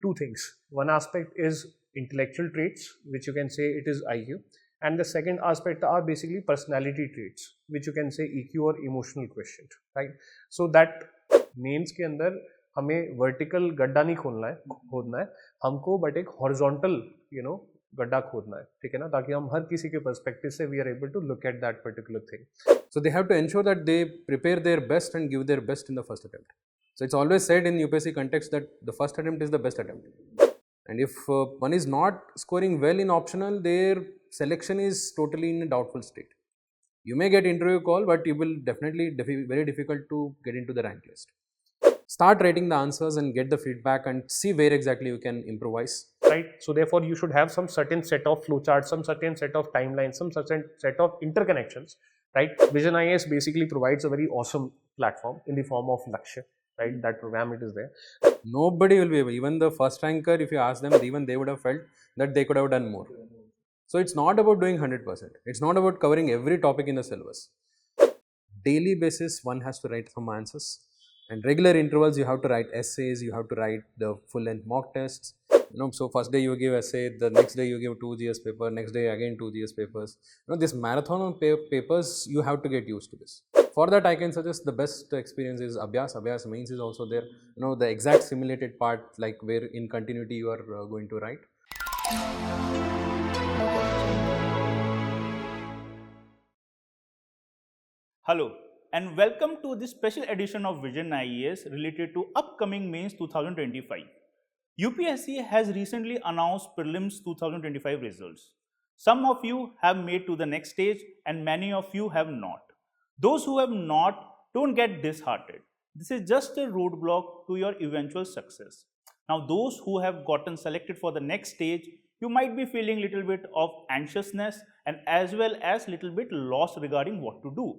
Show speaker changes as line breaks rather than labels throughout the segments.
two things. One aspect is intellectual traits, which you can say it is IQ, and the second aspect are basically personality traits, which you can say EQ or emotional quotient, right? So that mains के अंदर हमें vertical गड्ढा नहीं खोदना है हमको, but एक horizontal गड्ढा खोदना है, ठीक है ना, ताकि हम हर किसी के पर्सपेक्टिव से we are able to look at that particular thing.
So they have to ensure that they prepare their best and give their best in the first attempt. So it's always said in UPSC context that the first attempt is the best attempt. And if one is not scoring well in optional, their selection is totally in a doubtful state. You may get interview call, but it will definitely very difficult to get into the rank list. Start writing the answers and get the feedback and see where exactly you can improvise.
Right. So therefore, you should have some certain set of flowcharts, some certain set of timelines, some certain set of interconnections. Right. Vision IAS basically provides a very awesome platform in the form of Lakshya. Right. That program, it is there.
Nobody will be able. Even the first ranker, if you ask them, even they would have felt that they could have done more. So it's not about doing 100%. It's not about covering every topic in the syllabus. Daily basis, one has to write some answers. And regular intervals, you have to write essays, you have to write the full length mock tests. So first day you give essay, the next day you give 2 GS paper, next day again 2 GS papers. This marathon of papers, you have to get used to this. For that, I can suggest the best experience is Abhyas. Abhyas Mains is also there. The exact simulated part, like where in continuity you are going to write.
Hello and welcome to this special edition of Vision IAS related to upcoming Mains 2025. UPSC has recently announced Prelims 2025 results. Some of you have made to the next stage and many of you have not. Those who have not, don't get disheartened. This is just a roadblock to your eventual success. Now those who have gotten selected for the next stage, you might be feeling a little bit of anxiousness and as well as little bit lost regarding what to do.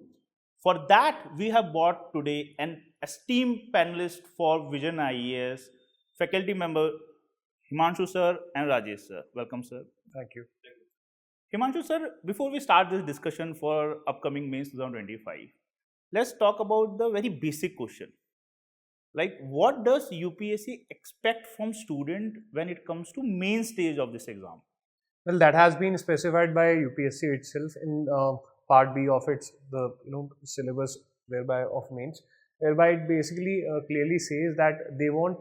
For that, we have brought today an esteemed panelist for Vision IAS, faculty member Himanshu sir and Rajesh sir. Welcome sir.
Thank you.
Himanshu sir, before we start this discussion for upcoming Mains 2025, let's talk about the very basic question. Like, what does UPSC expect from student when it comes to main stage of this exam?
Well, that has been specified by UPSC itself in part B of its syllabus whereby of mains, whereby it basically clearly says that they want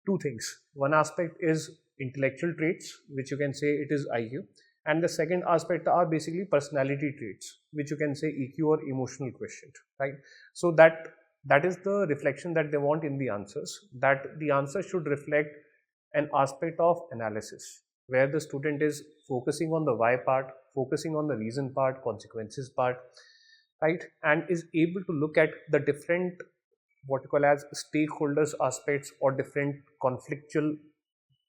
two things. One aspect is intellectual traits, which you can say it is IQ, and the second aspect are basically personality traits, which you can say EQ or emotional quotient, right? So that is the reflection that they want in the answers, that the answer should reflect an aspect of analysis where the student is focusing on the why part, focusing on the reason part, consequences part, right, and is able to look at the different what you call as stakeholders aspects or different conflictual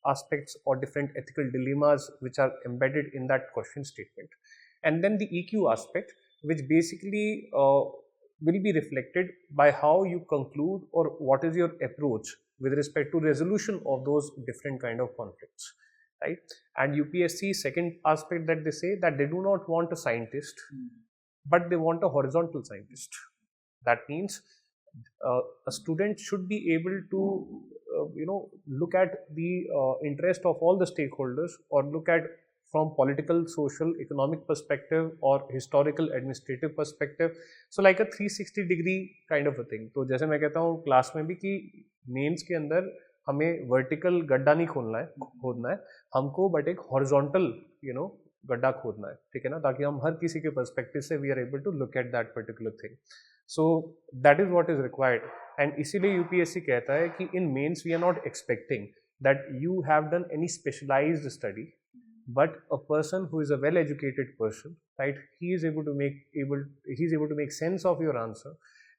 aspects or different ethical dilemmas which are embedded in that question statement. And then the EQ aspect, which basically will be reflected by how you conclude or what is your approach with respect to resolution of those different kind of conflicts. Right? And UPSC second aspect that they say that they do not want a scientist, but they want a horizontal scientist. That means a student should be able to look at the interest of all the stakeholders or look at from political, social, economic perspective or historical, administrative perspective. So like a 360-degree kind of a thing. तो जैसे मैं कहता हूँ class में भी कि mains के अंदर हमें वर्टिकल गड्ढा नहीं खोदना है हमको, बट एक हॉरिजॉन्टल गड्ढा खोदना है, ठीक है ना, ताकि हम हर किसी के पर्सपेक्टिव से we are able to look at that particular thing. So that is what is required. And इसीलिए यूपीएससी कहता है कि in mains we are not expecting that you have done any specialised study, but a person who is a well educated person, right, he is able to make sense of your answer,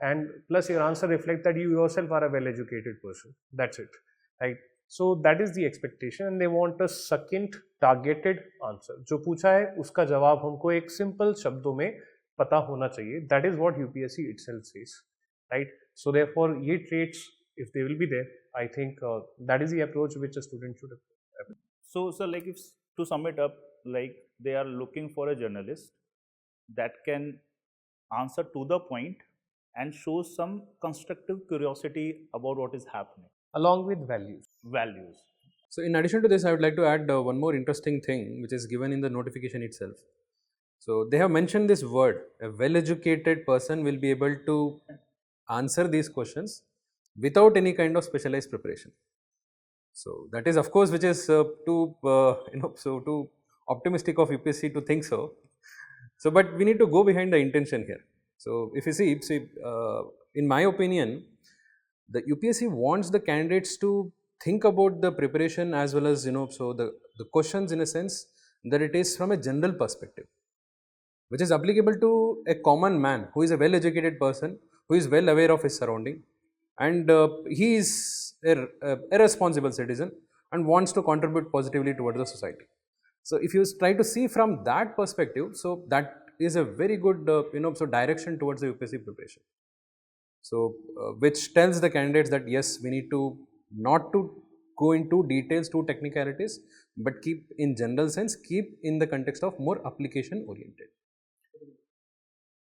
and plus your answer reflect that you yourself are a well educated person. That's it, right? So that is the expectation and they want a succinct targeted answer. जो पूछा है उसका जवाब हमको एक simple शब्दों में पता होना चाहिए. That is what UPSC itself says, right? So therefore ये traits, if they will be there, I think that is the approach which a student should have.
So like, if to sum it up, like they are looking for a journalist that can answer to the point and show some constructive curiosity about what is happening.
Along with values.
So in addition to this, I would like to add one more interesting thing which is given in the notification itself. So they have mentioned this word, a well-educated person will be able to answer these questions without any kind of specialized preparation. So that is of course which is too too optimistic of UPSC to think so. So but we need to go behind the intention here. So if you see in my opinion, the UPSC wants the candidates to think about the preparation as well as the questions in a sense that it is from a general perspective, which is applicable to a common man who is a well educated person, who is well aware of his surrounding, and he is a responsible citizen and wants to contribute positively towards the society. So if you try to see from that perspective, so that is a very good direction towards the UPSC preparation. So which tells the candidates that yes, we need to not to go into details, to technicalities, but keep in general sense, keep in the context of more application oriented.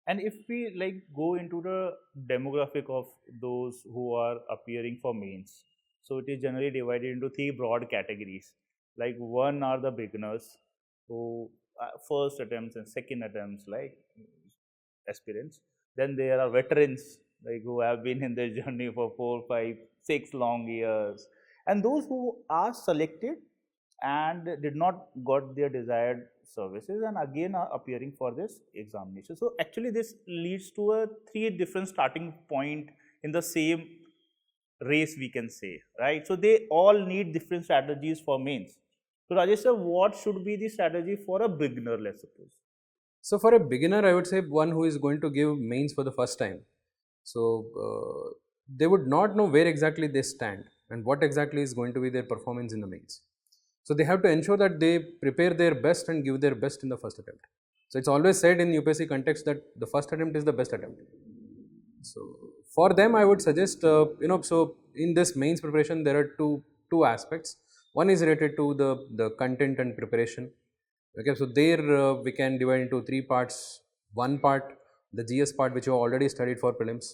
And if we like go into the demographic of those who are appearing for mains, so it is generally divided into three broad categories. Like one are the beginners who first attempts and second attempts, like aspirants. Then there are veterans, like who have been in their journey for 4, 5, 6 long years, and those who are selected and did not got their desired services and again are appearing for this examination. So actually this leads to a 3 different starting point in the same race, we can say, right? So they all need different strategies for mains. So Rajesh sir, what should be the strategy for a beginner, let's suppose?
So for a beginner, I would say one who is going to give mains for the first time. So they would not know where exactly they stand and what exactly is going to be their performance in the mains. So they have to ensure that they prepare their best and give their best in the first attempt. So it's always said in UPSC context that the first attempt is the best attempt. So for them, I would suggest so in this mains preparation there are two aspects. One is related to the content and preparation. Okay, so there we can divide into 3 parts. One part, the GS part, which you have already studied for prelims.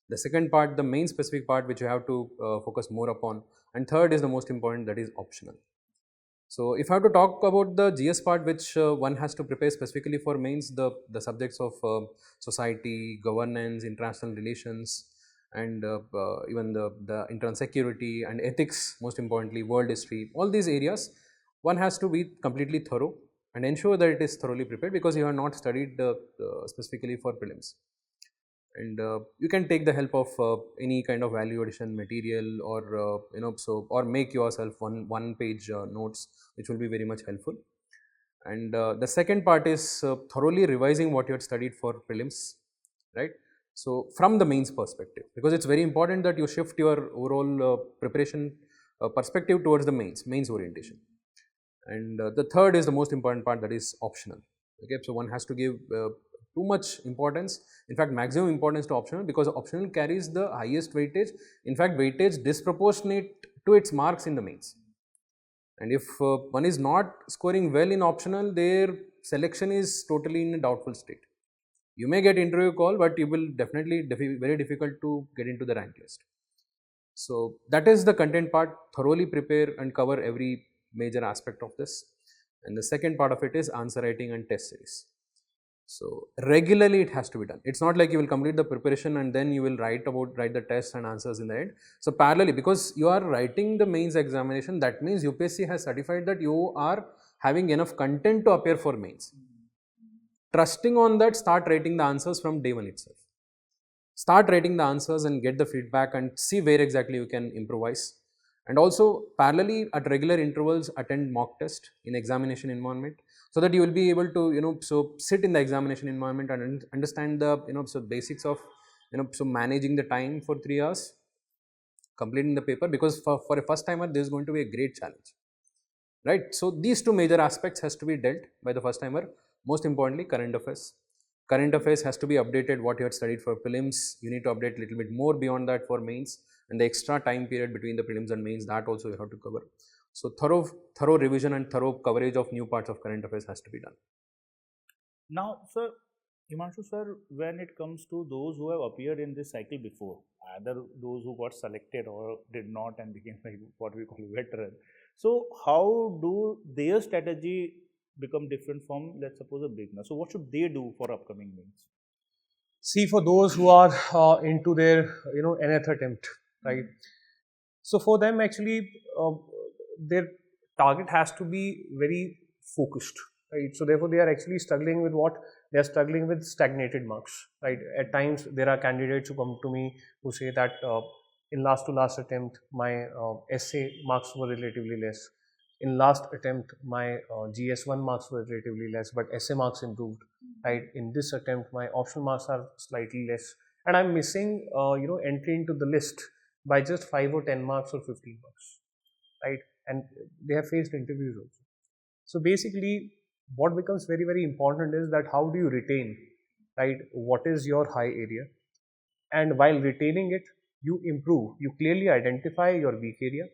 The second part, the main specific part, which you have to focus more upon. And third is the most important, that is optional. So if I have to talk about the GS part, which one has to prepare specifically for mains, the subjects of society, governance, international relations, and even the internal security and ethics, most importantly, world history, all these areas, one has to be completely thorough and ensure that it is thoroughly prepared, because you have not studied specifically for prelims. And you can take the help of any kind of value addition material, or or make yourself one page notes, which will be very much helpful. And the second part is thoroughly revising what you had studied for prelims, right? So from the mains perspective, because it's very important that you shift your overall preparation perspective towards the mains orientation. And the third is the most important part, that is optional. Okay, so one has to give too much importance, in fact maximum importance to optional, because optional carries the highest weightage, in fact weightage disproportionate to its marks in the mains. And if one is not scoring well in optional, their selection is totally in a doubtful state. You may get interview call, but you will definitely very difficult to get into the rank list. So that is the content part. Thoroughly prepare and cover every major aspect of this. And the second part of it is answer writing and test series. So regularly it has to be done. It's not like you will complete the preparation and then you will write the tests and answers in the end. So parallelly, because you are writing the mains examination, that means UPSC has certified that you are having enough content to appear for mains. Trusting on that, start writing the answers from day one itself. Start writing the answers and get the feedback and see where exactly you can improvise. And also parallelly at regular intervals attend mock test in examination environment, so that you will be able to so sit in the examination environment and understand the so basics of so managing the time for 3 hours, completing the paper, because for a first timer this is going to be a great challenge, right? So these two major aspects has to be dealt by the first timer. Most importantly, current affairs has to be updated. What you had studied for prelims, you need to update a little bit more beyond that for mains, and the extra time period between the prelims and mains, that also you have to cover. So thorough revision and thorough coverage of new parts of current affairs has to be done.
Now, sir, Himanshu sir, when it comes to those who have appeared in this cycle before, either those who got selected or did not and became like what we call veteran. So how do their strategy become different from, let's suppose, a beginner? So what should they do for upcoming mains?
See, for those who are into their nth attempt, right? So for them, actually, their target has to be very focused, right? So therefore, they are actually struggling with what they are struggling with: stagnated marks, right? At times, there are candidates who come to me who say that in last to last attempt, my essay marks were relatively less. In last attempt, my GS1 marks were relatively less, but essay marks improved, right? In this attempt, my optional marks are slightly less, and I'm missing, entry into the list by just 5 or 10 marks or 15 marks, right? And they have faced interviews also. So basically, what becomes very, very important is that how do you retain, right? What is your high area? And while retaining it, you improve, you clearly identify your weak area,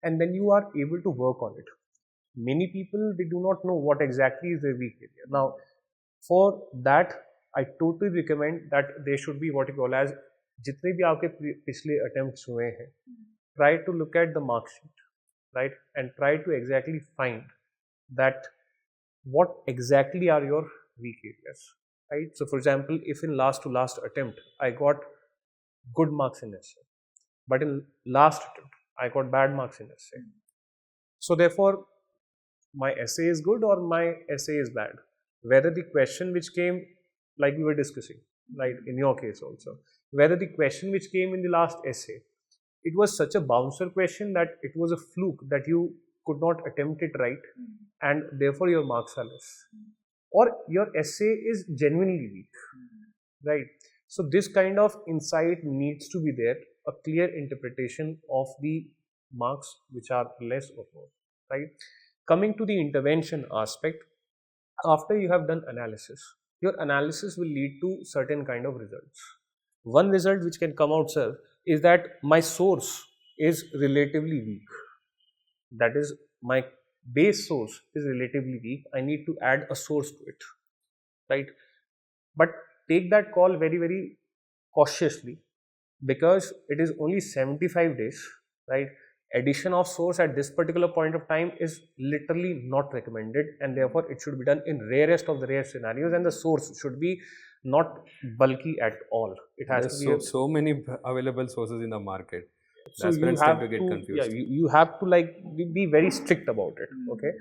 and then you are able to work on it. Many people, they do not know what exactly is their weak area. Now, for that, I totally recommend that there should be what you call as जितने भी आपके पिछले attempts हुए हैं, try to look at the mark sheet, right, and try to exactly find that what exactly are your weak areas, right? So for example, if in last to last attempt I got good marks in essay, but in last attempt I got bad marks in essay, so therefore my essay is good or my essay is bad, whether the question which came, like we were discussing, right, in your case also, whether the question which came in the last essay, it was such a bouncer question that it was a fluke that you could not attempt it right, and therefore your marks are less, or your essay is genuinely weak, right? So this kind of insight needs to be there, a clear interpretation of the marks which are less or more, right? Coming to the intervention aspect, after you have done analysis, your analysis will lead to certain kind of results. One result which can come out, sir, is that my source is relatively weak. That is, my base source is relatively weak. I need to add a source to it, right? But take that call very, very cautiously, because it is only 75 days, right? Addition of source at this particular point of time is literally not recommended, and therefore it should be done in rarest of the rare scenarios, and the source should be not bulky at all. It has
There's
to be
so many available sources in the market.
so
The
you
aspirants
have
tend to get confused.
yeah, you have to like be very strict about it. Okay.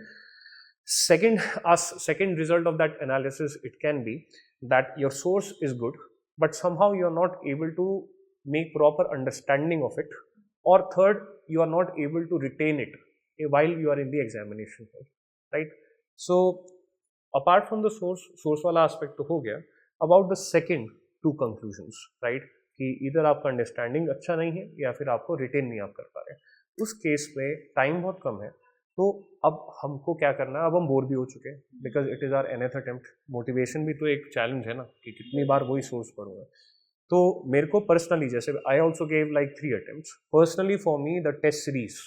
Second result of that analysis, it can be that your source is good, but somehow you are not able to make proper understanding of it, or third, you are not able to retain it while you are in the examination hall, right? So apart from the source वाला aspect तो हो गया. About the second two conclusions, right, कि इधर आपका understanding अच्छा नहीं है या फिर आपको रिटेन नहीं आप कर पा रहे, उस केस में टाइम बहुत कम है, तो अब हमको क्या करना है, अब हम बोर भी हो चुके हैं, because it is our nth attempt. Motivation भी तो एक चैलेंज है ना, कि कितनी बार वही सोर्स पढ़ूंगा. तो मेरे को पर्सनली, जैसे I also gave like 3 attempts, personally for me the test series,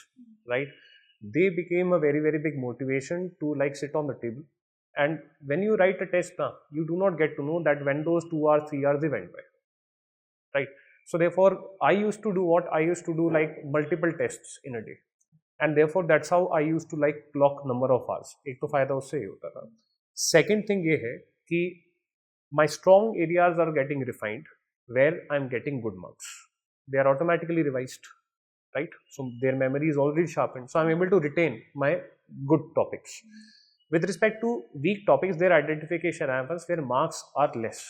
right, they became a very, very big motivation to like sit on the table. And when you write a test now, you do not get to know that when those 2 hours, 3 hours they went by, right? So therefore I used to do what I used to do, like multiple tests in a day, and therefore that's how I used to like clock number of hours. एक तो फायदा उससे ही होता था. Second thing ये है कि my strong areas are getting refined, where I'm getting good marks. They are automatically revised, right? So their memory is already sharpened, so I'm able to retain my good topics. With respect to weak topics, their identification happens where marks are less,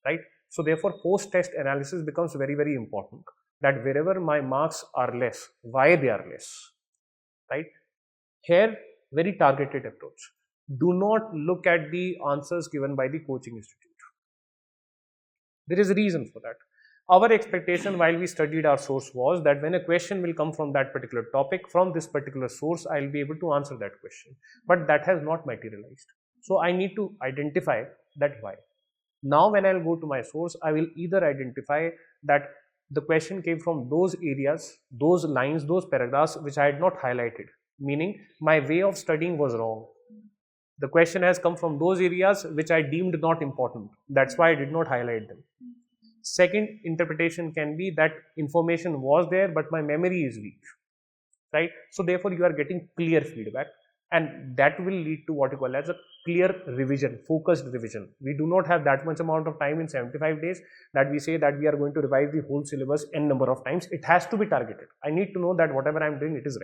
right? So therefore post-test analysis becomes very, very important, that wherever my marks are less, why they are less, right? Here, very targeted approach. Do not look at the answers given by the coaching institute. There is a reason for that. Our expectation while we studied our source was that when a question will come from that particular topic, from this particular source, I will be able to answer that question. But that has not materialized. So I need to identify that why. Now when I will go to my source, I will either identify that the question came from those areas, those lines, those paragraphs which I had not highlighted, meaning my way of studying was wrong. The question has come from those areas which I deemed not important. That's why I did not highlight them. Second interpretation can be that information was there, but my memory is weak. right? So therefore you are getting clear feedback, and that will lead to what you call as a clear revision, focused revision. We do not have that much amount of time in 75 days that we say that we are going to revise the whole syllabus n number of times. It has to be targeted. I need to know that whatever I am doing, it is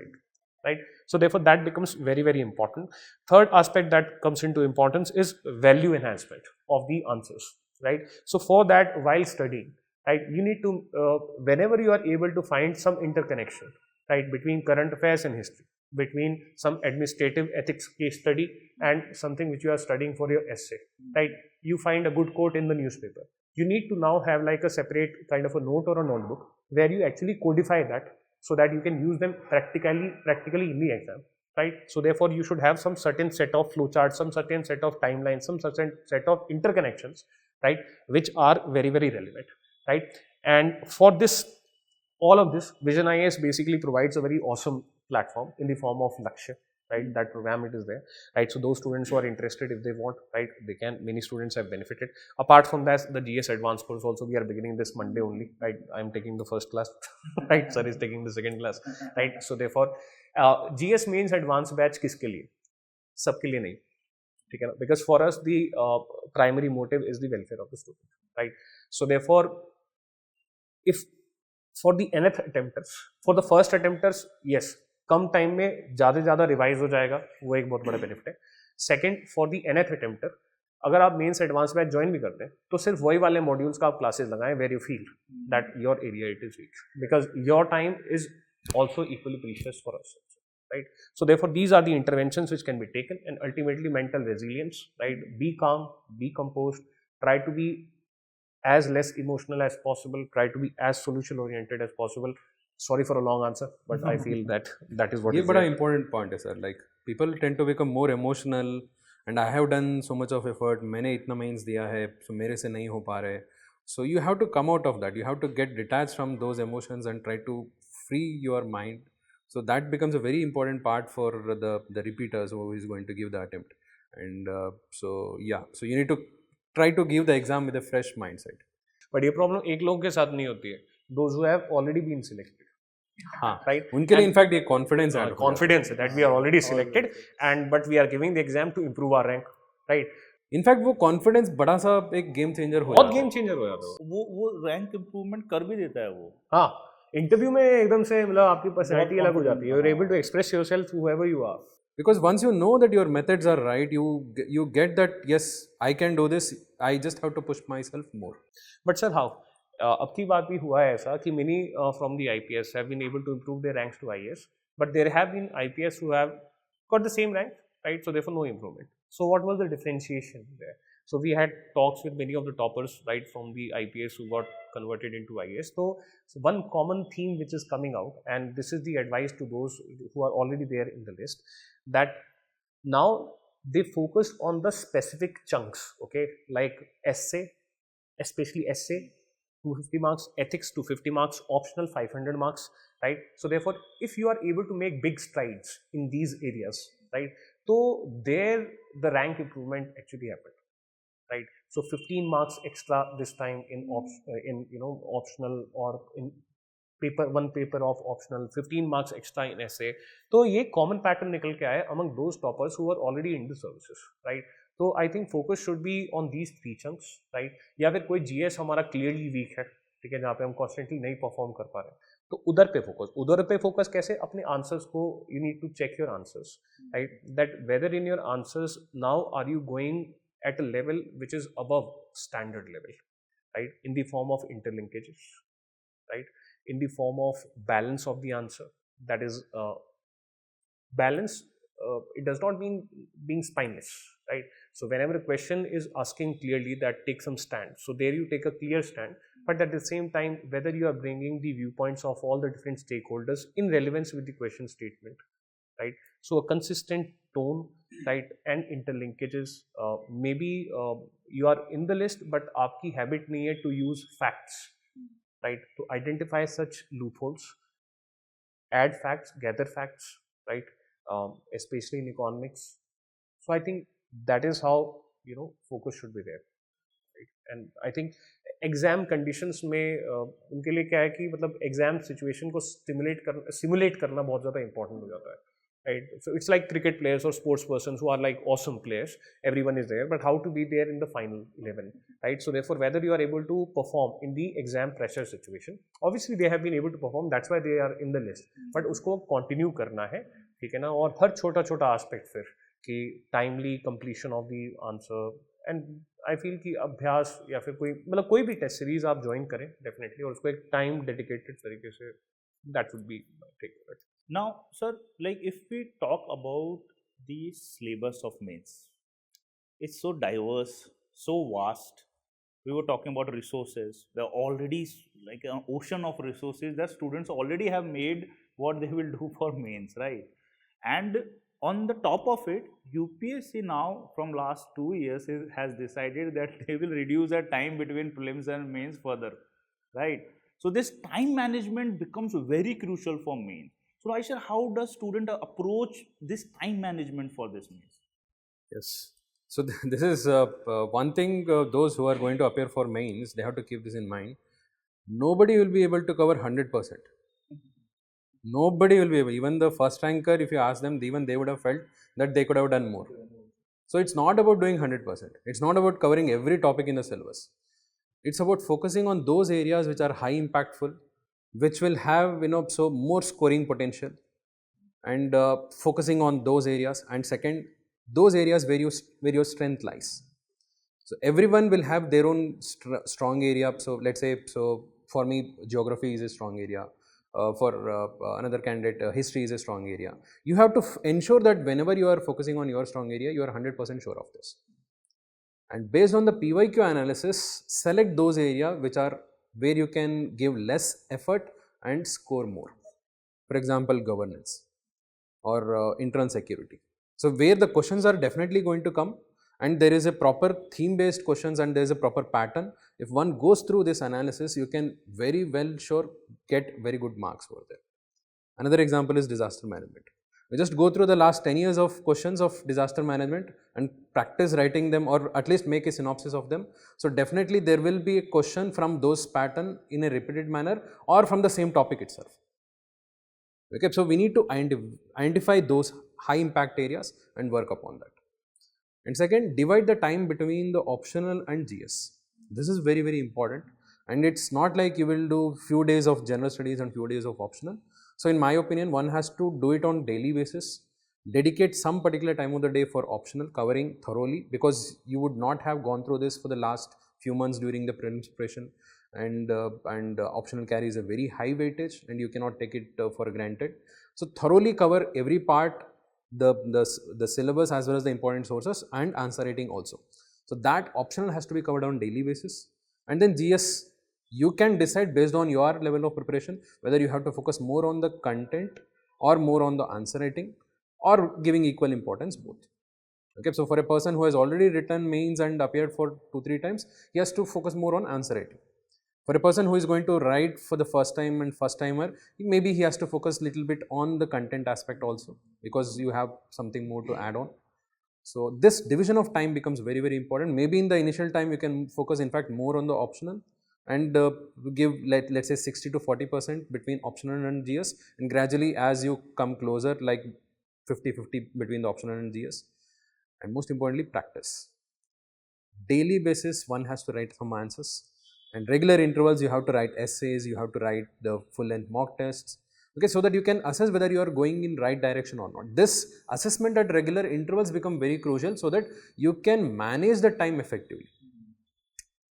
right? So therefore that becomes very, very important. Third aspect that comes into importance is value enhancement of the answers, right? So for that, while studying, right, you need to whenever you are able to find some interconnection, right, between current affairs and history, between some administrative ethics case study and something which you are studying for your essay, right? You find a good quote in the newspaper. You need to now have like a separate kind of a note or a notebook where you actually codify that so that you can use them practically in the exam, right? So therefore you should have some certain set of flowcharts, some certain set of timelines, some certain set of interconnections, right, which are very, very relevant, right? And for this, all of this, Vision IAS basically provides a very awesome platform in the form of Lakshya, right? That program, it is there, right? So those students who are interested, if they want, right, they can. Many students have benefited. Apart from that, the GS Advanced course also we are beginning this Monday only, right? I'm taking the first class, right? Sir is taking the second class, right? So therefore, GS Mains Advanced batch किसके लिए? सबके लिए नहीं, ठीक है ना? Because for us the primary motive is the welfare of the student, right? So therefore, if for the nth attempters, for the first attempters, yes, come time में ज़्यादा से ज़्यादा रिवाइज हो जाएगा, वो एक बहुत बड़ा बेनिफिट है. सेकेंड, फॉर दी nth अटेम्प्टर, अगर आप मेंस एडवांस बैच ज्वाइन भी करते हैं तो सिर्फ वही वाले मॉड्यूल्स का आप क्लासेस लगाएं where you feel that your area it is weak, because your time is also equally precious for us, right? So therefore these are the interventions which can be taken, and ultimately mental resilience, right? Be calm, be composed, try to be as less emotional as possible, try to be as solution oriented as possible. Sorry for a long answer, but I feel that that is what
ये
is
बड़ा
there.
important point है sir. Like people tend to become more emotional, and I have done so much of effort. मैंने इतना mains दिया है, so मेरे से नहीं हो पा रहे. So you have to come out of that. You have to get detached from those emotions and try to free your mind. So that becomes a very important part for the repeaters who is going to give the attempt. And so yeah, so you need to try to give the exam with a fresh mindset.
But ये problem एक लोग के साथ नहीं होती है. Those who have already been selected,
हाँ,
right?
उनके लिए इनफैक्ट ये कॉन्फिडेंस है,
confidence that we are already selected, and but we are giving the exam to improve our rank, right?
In fact वो कॉन्फिडेंस बड़ा सा एक गेम चेंजर हो
बहुत
जाता है.
गेम चेंजर हो जाता है
वो रैंक इम्प्रूवमेंट कर भी देता है वो.
हाँ, इंटरव्यू में एकदम से मतलब आपकी पर्सनैलिटी अलग हो
confident
जाती है. You are able to express yourself whoever you are.
Because once you know that your methods are right, you get that yes, I can do this. I just have to push myself more.
But sir how, अब की बात भी हुआ है ऐसा कि many from the IPS have been able to improve their ranks to IAS, but there have been IPS who have got the same rank, right? So therefore no improvement. So what was the differentiation there? So we had talks with many of the toppers, right, from the IPS who got converted into IAS. So one common theme which is coming out, and this is the advice to those who are already there in the list, that now they focus on the specific chunks, okay, like essay, especially essay, 250 marks, ethics 250 marks, optional 500 marks, right? So therefore, if you are able to make big strides in these areas, right, so there the rank improvement actually happened, right? So 15 marks extra this time in optional, or in paper, one paper of optional, 15 marks extra in essay. तो ये common pattern निकल के आया among those toppers who are already in the services, right? तो I think focus should be on these 3 chunks, right? या फिर कोई GS हमारा clearly weak है, ठीक है, जहाँ पे हम constantly नहीं perform कर पा रहे हैं, तो उधर पे फोकस कैसे? अपने आंसर्स को you need to check your answers, right? That whether in your answers now are you going at a level which is above standard level, right? In the form of interlinkages, right? In the form of balance of the answer, that is balance. It does not mean being spineless, right? So whenever a question is asking clearly that take some stand, so there you take a clear stand, but at the same time whether you are bringing the viewpoints of all the different stakeholders in relevance with the question statement, right? So a consistent tone, right, and interlinkages. Maybe you are in the list but आपकी habit नहीं है to use facts, right, to identify such loopholes, add facts, gather facts, right, especially in economics. So I think that is how focus should be there, right? And I think exam conditions में उनके लिए क्या है कि मतलब exam situation को simulate करना बहुत ज़्यादा इंपॉर्टेंट हो जाता है, right? So it's like cricket players or sports persons who are like awesome players. Everyone is there, but how to be there in the final 11, right? So therefore, whether you are able to perform in the exam pressure situation, obviously they have been able to perform. That's why they are in the list. But उसको continue करना है, ठीक है ना? और हर छोटा-छोटा aspect फिर कि timely completion of the answer, and I feel कि अभ्यास या फिर कोई भी टेस्ट सीरीज आप ज्वाइन करें डेफिनेटली, और उसको एक टाइम डेडिकेटेड तरीके से, that would be my take on it.
Now, sir, like if we talk about the syllabus of mains, it's so diverse, so vast. We were talking about resources. There are already like an ocean of resources that students already have made what they will do for mains, right? And on the top of it, UPSC now from last 2 years has decided that they will reduce the time between prelims and mains further, right? So this time management becomes very crucial for mains. So Aisha, how does student approach this time management for this mains?
Yes. So this is one thing, those who are going to appear for mains, they have to keep this in mind. Nobody will be able to cover 100%. Nobody will be able, even the first ranker, if you ask them, even they would have felt that they could have done more. So it's not about doing 100%. It's not about covering every topic in the syllabus. It's about focusing on those areas which are high impactful, which will have, so more scoring potential, and focusing on those areas. And second, those areas where your strength lies. So everyone will have their own strong area. So let's say, so for me, geography is a strong area. For another candidate, history is a strong area. You have to ensure that whenever you are focusing on your strong area, you are 100% sure of this. And based on the PYQ analysis, select those areas which are where you can give less effort and score more. For example, governance or internal security. So where the questions are definitely going to come, and there is a proper theme based questions and there is a proper pattern. If one goes through this analysis, you can very well sure get very good marks over there. Another example is disaster management. We just go through the last 10 years of questions of disaster management and practice writing them, or at least make a synopsis of them. So definitely there will be a question from those pattern in a repeated manner or from the same topic itself. Okay, so we need to identify those high impact areas and work upon that. And second, divide the time between the optional and GS. This is very, very important. And it's not like you will do few days of general studies and few days of optional. So in my opinion, one has to do it on daily basis, dedicate some particular time of the day for optional, covering thoroughly, because you would not have gone through this for the last few months during the prelims preparation, and optional carries a very high weightage and you cannot take it for granted. So thoroughly cover every part, the syllabus as well as the important sources and answer writing also. So that optional has to be covered on daily basis. And then GS, you can decide based on your level of preparation whether you have to focus more on the content or more on the answer writing, or giving equal importance both. Okay, so for a person who has already written mains and appeared for 2-3 times, he has to focus more on answer writing. For a person who is going to write for the first time and first timer, maybe he has to focus little bit on the content aspect also, because you have something more to add on. So this division of time becomes very, very important. Maybe in the initial time you can focus in fact more on the optional and give let's say 60 to 40% between optional and GS, and gradually as you come closer, like 50-50 between the optional and GS. And most importantly, practice. Daily basis one has to write some answers, and regular intervals you have to write essays, you have to write the full length mock tests, okay, so that you can assess whether you are going in right direction or not. This assessment at regular intervals become very crucial so that you can manage the time effectively.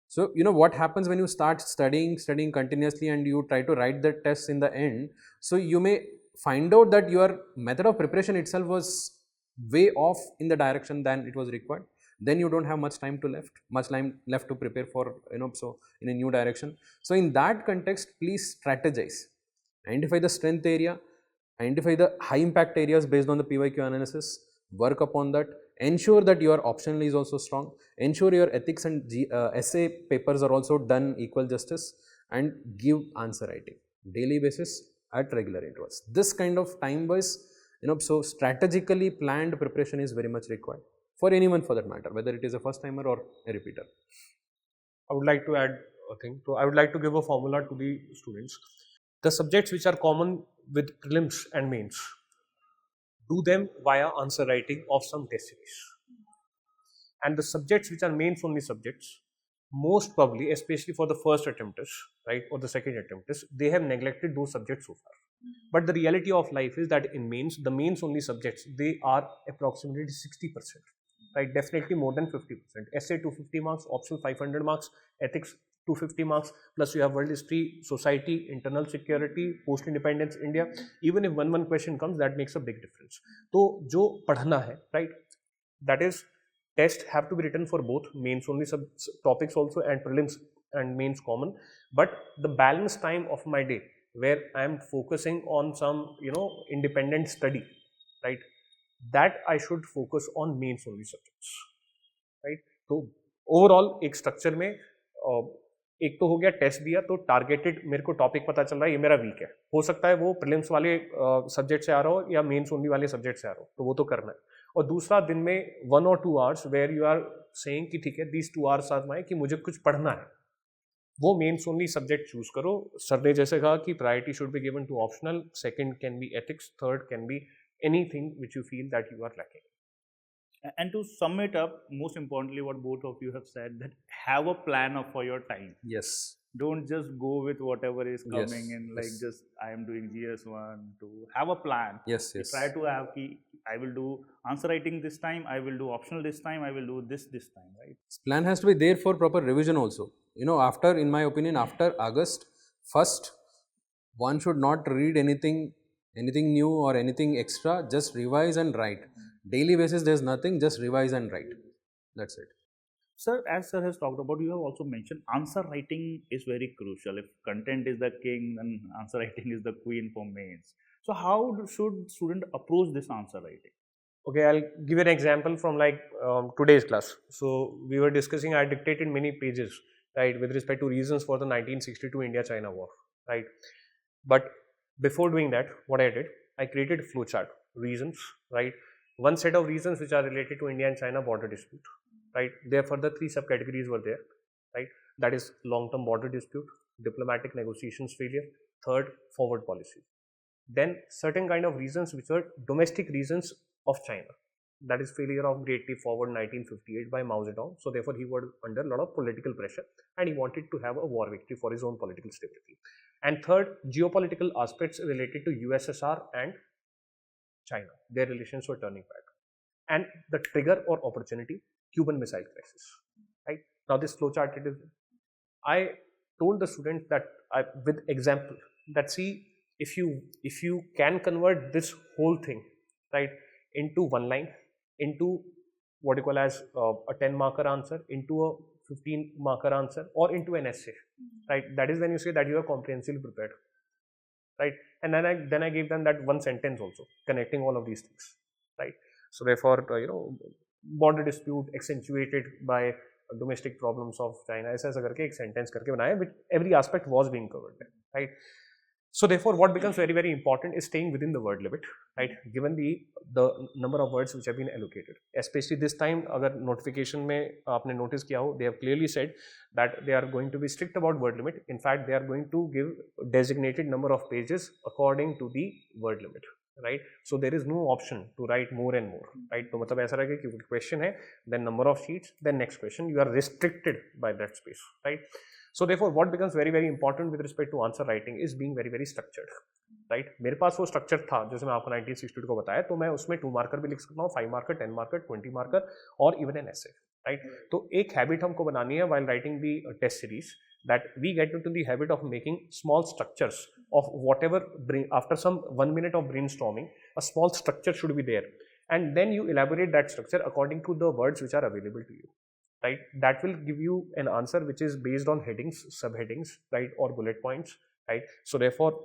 So what happens when you start studying continuously and you try to write the tests in the end, so you may find out that your method of preparation itself was way off in the direction than it was required. Then you don't have much time left to prepare for, so in a new direction. So in that context, please strategize. Identify the strength area, identify the high impact areas based on the PYQ analysis, work upon that, ensure that your optional is also strong, ensure your ethics and essay papers are also done equal justice, and give answer writing daily basis at regular intervals. This kind of time wise, so strategically planned preparation is very much required for anyone for that matter, whether it is a first timer or a repeater.
I would like to add thing. So I would like to give a formula to the students. The subjects which are common with prelims and mains, do them via answer writing of some test series. And the subjects which are mains only subjects, most probably, especially for the first attempters, right, or the second attempters, they have neglected those subjects so far. But the reality of life is that in mains, the mains only subjects, they are approximately 60%, right? Definitely more than 50%. Essay 250 marks, optional 500 marks, ethics 250 marks, plus you have world history, society, internal security, post-independence India. Even if one question comes, that makes a big difference. So, jo padhna hai, right? That is, tests have to be written for both mains only topics also and prelims and mains common. But the balance time of my day, where I am focusing on some independent study, right, that I should focus on mains only subjects, right? So overall एक structure में एक तो हो गया test दिया तो targeted मेरे को टॉपिक पता चल रहा है ये मेरा वीक है, हो सकता है वो प्रीलिम्स वाले सब्जेक्ट से आ रहा हो या मेंस ओनली वाले सब्जेक्ट से आ रहा हो, तो वो तो करना है. और दूसरा दिन में 1 or 2 hours where you are saying कि ठीक है दीज 2 hours आर माय कि मुझे कुछ पढ़ना है, वो मेंस ओनली सब्जेक्ट चूज करो. सर ने जैसे कहा कि priority should be given to optional, second can be ethics, third can be anything which you feel that you are lacking.
And to sum it up, most importantly, what both of you have said, that have a plan for your time.
Yes.
Don't just go with whatever is coming in, like
yes.
just I am doing GS1, to have a plan.
Yes, yes.
Try to have I will do answer writing this time, I will do optional this time, I will do this time, right?
Plan has to be there for proper revision also. After, in my opinion, after August 1st, one should not read anything new or anything extra, just revise and write. Daily basis there's nothing, just revise and write. That's it.
Sir, as sir has talked about, you have also mentioned answer writing is very crucial. If content is the king, then answer writing is the queen for mains. So how should student approach this answer writing?
Okay, I'll give you an example from like today's class. So we were discussing, I dictated many pages, right, with respect to reasons for the 1962 India-China war, right? But before doing that, what I did, I created a flowchart, reasons, right? One set of reasons which are related to India and China border dispute, right? Therefore, the 3 subcategories were there, right? That is long-term border dispute, diplomatic negotiations failure, third, forward policy. Then certain kind of reasons which were domestic reasons of China. That is failure of Great Leap Forward 1958 by Mao Zedong. So therefore, he was under a lot of political pressure and he wanted to have a war victory for his own political stability. And third, geopolitical aspects related to USSR and China. Their relations were turning bad. And the trigger or opportunity, Cuban Missile Crisis. Right? Now this flowchart, I told the students that with example, that see, if you can convert this whole thing, right, into one line, into what you call as a 10 marker answer, into a 15 marker answer, or into an essay, right? That is when you say that you are comprehensively prepared, right? And then I gave them that one sentence also connecting all of these things, right? So therefore, border dispute accentuated by domestic problems of China, ऐसा करके एक sentence करके बनाया, which every aspect was being covered, right? So therefore, what becomes very, very important is staying within the word limit, right? Given the number of words which have been allocated, especially this time, अगर notification में आपने notice किया हो, they have clearly said that they are going to be strict about word limit. In fact, they are going to give designated number of pages according to the word limit, right? So there is no option to write more and more, right? तो मतलब ऐसा रहेगा कि question है, then number of sheets, then next question, you are restricted by that space, right? So therefore, what becomes very, very important with respect to answer writing is being very, very structured, right? मेरे पास वो structure था, जैसे मैं आपको 1962 को बताया, तो मैं उसमें 2 marker भी लिख सकता हूँ, 5 marker, 10 marker, 20 marker, और even an essay, right? तो एक habit हमको बनानी है while writing the test series, that we get into the habit of making small structures of whatever, after some 1 minute of brainstorming, a small structure should be there, and then you elaborate that structure according to the words which are available to you. Right, that will give you an answer which is based on headings, subheadings, right, or bullet points, right? So therefore,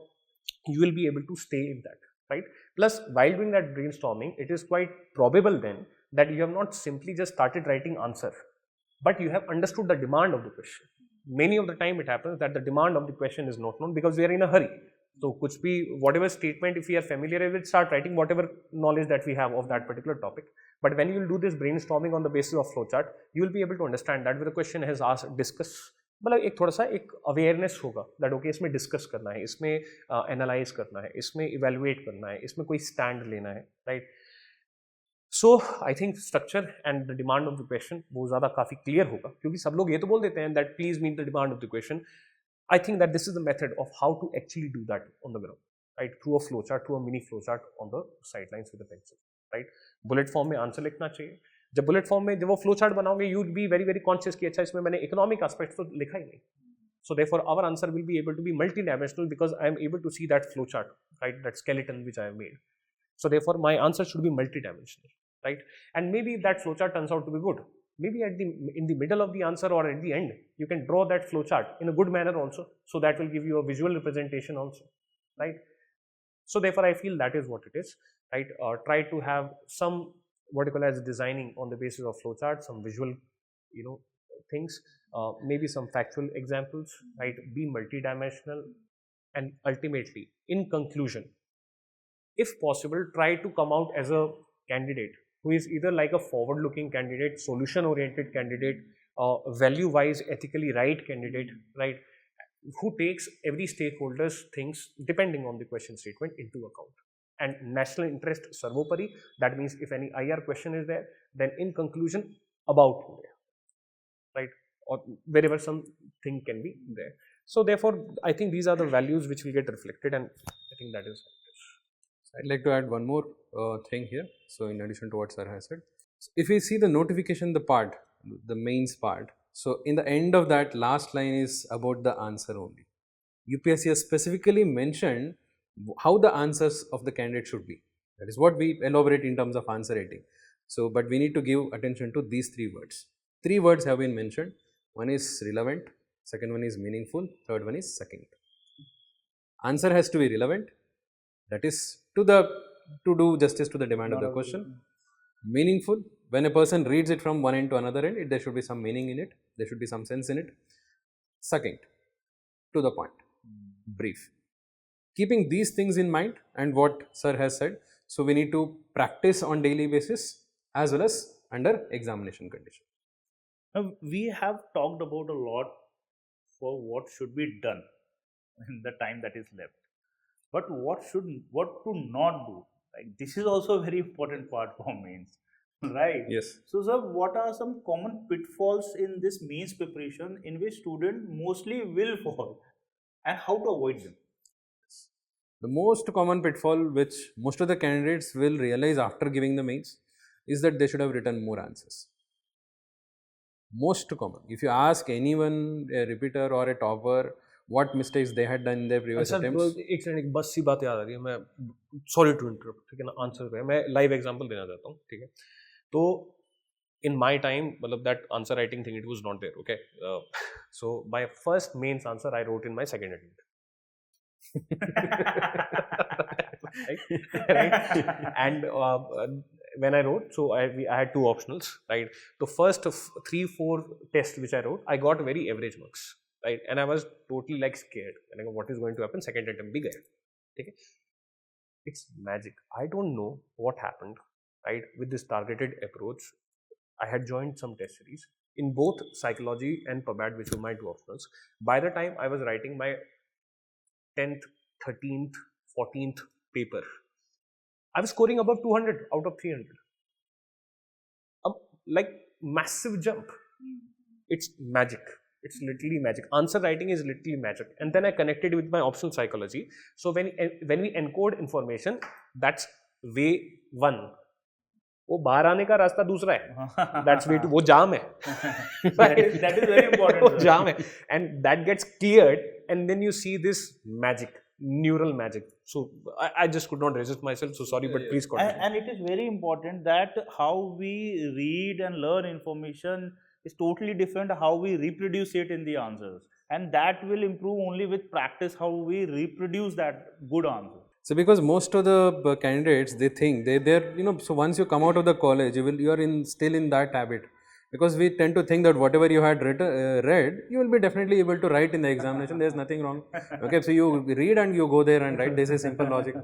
you will be able to stay in that, right? Plus, while doing that brainstorming, it is quite probable then that you have not simply just started writing answer, but you have understood the demand of the question. Many of the time it happens that the demand of the question is not known because we are in a hurry. So कुछ भी whatever statement, if we are familiar with, start writing whatever knowledge that we have of that particular topic. But when you will do this brainstorming on the basis of flowchart, you will be able to understand that when the question has asked, discuss, मतलब एक थोड़ा सा एक awareness होगा that okay इसमें discuss करना है, इसमें एनालाइज करना है, इसमें इवेलुएट करना है, इसमें कोई स्टैंड लेना है, right. So I think structure and the demand of the question बहुत ज़्यादा काफ़ी क्लियर होगा, क्योंकि सब लोग ये तो बोल देते हैं that please meet the demand of the question. I think that this is the method of how to actually do that on the ground, right, through a flow chart, through a mini flow chart on the side lines with a pencil, right. Bullet form में answer लिखना चाहिए. जब bullet form में जब वो flow chart बनाओगे you will be very very conscious कि अच्छा इसमें मैंने इकोनॉमिक एस्पेक्ट तो लिखा ही नहीं. So therefore our answer will be able to be multidimensional because I am able to see that flow chart, right, that skeleton which I have made. So therefore my answer should be multidimensional, right. And maybe if that flow chart turns out to be good, maybe in the middle of the answer or at the end you can draw that flow chart in a good manner also, so that will give you a visual representation also, right. So therefore I feel that is what it is, right. Try to have some what you call as designing on the basis of flow chart, some visual things, maybe some factual examples, right, be multidimensional, and ultimately in conclusion, if possible, try to come out as a candidate who is either like a forward looking candidate, solution oriented candidate, value wise ethically right candidate, right, who takes every stakeholder's things depending on the question statement into account. And national interest servopari, that means if any IR question is there, then in conclusion about India, right, or wherever something can be there. So therefore I think these are the values which will get reflected, and I think that is.
I'd like to add one more thing here. So in addition to what sir has said, so if we see the notification, the part, the mains part, so in the end of that last line is about the answer only. UPSC has specifically mentioned how the answers of the candidate should be. That is what we elaborate in terms of answer rating. So but we need to give attention to these three words. Three words have been mentioned. One is relevant, second one is meaningful, third one is succinct. Answer has to be relevant, that is to do justice to the demand of the question. Meaningful, when a person reads it from one end to another end, there should be some meaning in it, there should be some sense in it. Succinct, to the point, brief. Keeping these things in mind and what sir has said, so we need to practice on daily basis as well as under examination condition.
Now, we have talked about a lot for what should be done in the time that is left, but what to not do. Like this is also a very important part for mains, right?
Yes.
So, sir, what are some common pitfalls in this mains preparation in which student mostly will fall, and how to avoid them?
The most common pitfall which most of the candidates will realize after giving the mains is that they should have written more answers. Most common. If you ask anyone, a repeater or a topper, what mistakes they had done in their previous attempts.
एक second, एक बस सी बात याद आ रही है, मैं sorry to interrupt, ठीक है ना, आंसर पे मैं लाइव एग्जांपल देना चाहता हूँ, ठीक है. तो in my time, मतलब that answer writing thing, it was not there, okay. So my first mains answer I wrote in my second attempt. right? And when I wrote, so I had two optionals, right. The first of 3-4 tests which I wrote, I got very average marks, right, and I was totally like scared, and I go, what is going to happen, second attempt big gaya, okay. It's magic. I don't know what happened, right, with this targeted approach. I had joined some test series in both psychology and PubAd, which were my two optionals. By the time I was writing my 10th, 13th, 14th paper, I was scoring above 200 out of 300. Like massive jump. It's magic. It's literally magic. Answer writing is literally magic. And then I connected with my optional psychology. So when we encode information, that's way one. वो बाहर आने का रास्ता दूसरा है. That's way 2. वो जाम है.
that is very important.
वो जाम है. And that gets cleared, and then you see this magic, neural magic. So I just could not resist myself. So sorry, but please continue.
And it is very important that how we read and learn information is totally different how we reproduce it in the answers, and that will improve only with practice how we reproduce that good answer.
So because most of the candidates, they think they're so once you come out of the college, you are still in that habit, because we tend to think that whatever you had read, you will be definitely able to write in the examination. There's nothing wrong. Okay, so you read and you go there and write. This is simple logic.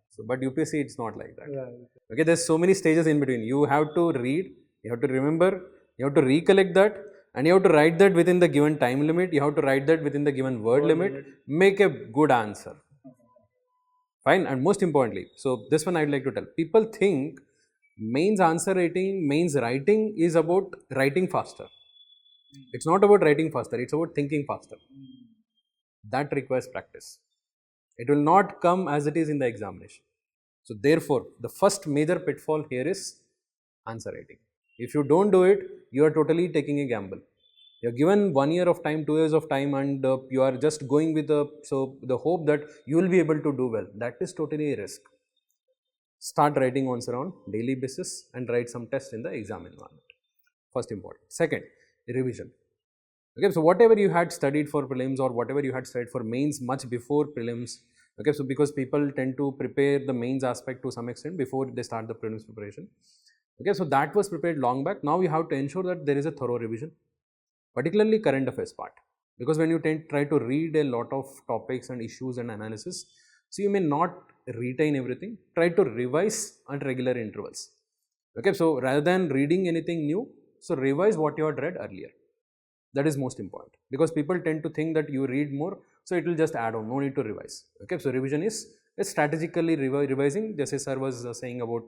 So, but UPSC, it's not like that. Okay, there's so many stages in between. You have to read, you have to remember, you have to recollect that, and you have to write that within the given time limit, you have to write that within the given word limit, make a good answer. Fine. And most importantly, so this one I'd like to tell people, think mains answer writing, mains writing is about writing faster. It's not about writing faster, it's about thinking faster. That requires practice. It will not come as it is in the examination. So therefore, the first major pitfall here is answer writing. If you don't do it, you are totally taking a gamble. You are given 1 year of time, 2 years of time, and you are just going with the hope that you will be able to do well. That is totally a risk. Start writing once around daily basis and write some tests in the exam environment. First important. Second, revision. Okay, so whatever you had studied for prelims or whatever you had studied for mains much before prelims. Okay, so because people tend to prepare the mains aspect to some extent before they start the prelims preparation. Okay, so that was prepared long back. Now you have to ensure that there is a thorough revision, particularly current affairs part, because when you try to read a lot of topics and issues and analysis, so you may not retain everything. Try to revise at regular intervals. Okay, so rather than reading anything new, so revise what you had read earlier. That is most important, because people tend to think that you read more, so it will just add on, no need to revise. Okay, so revision is strategically revising, just as sir was saying about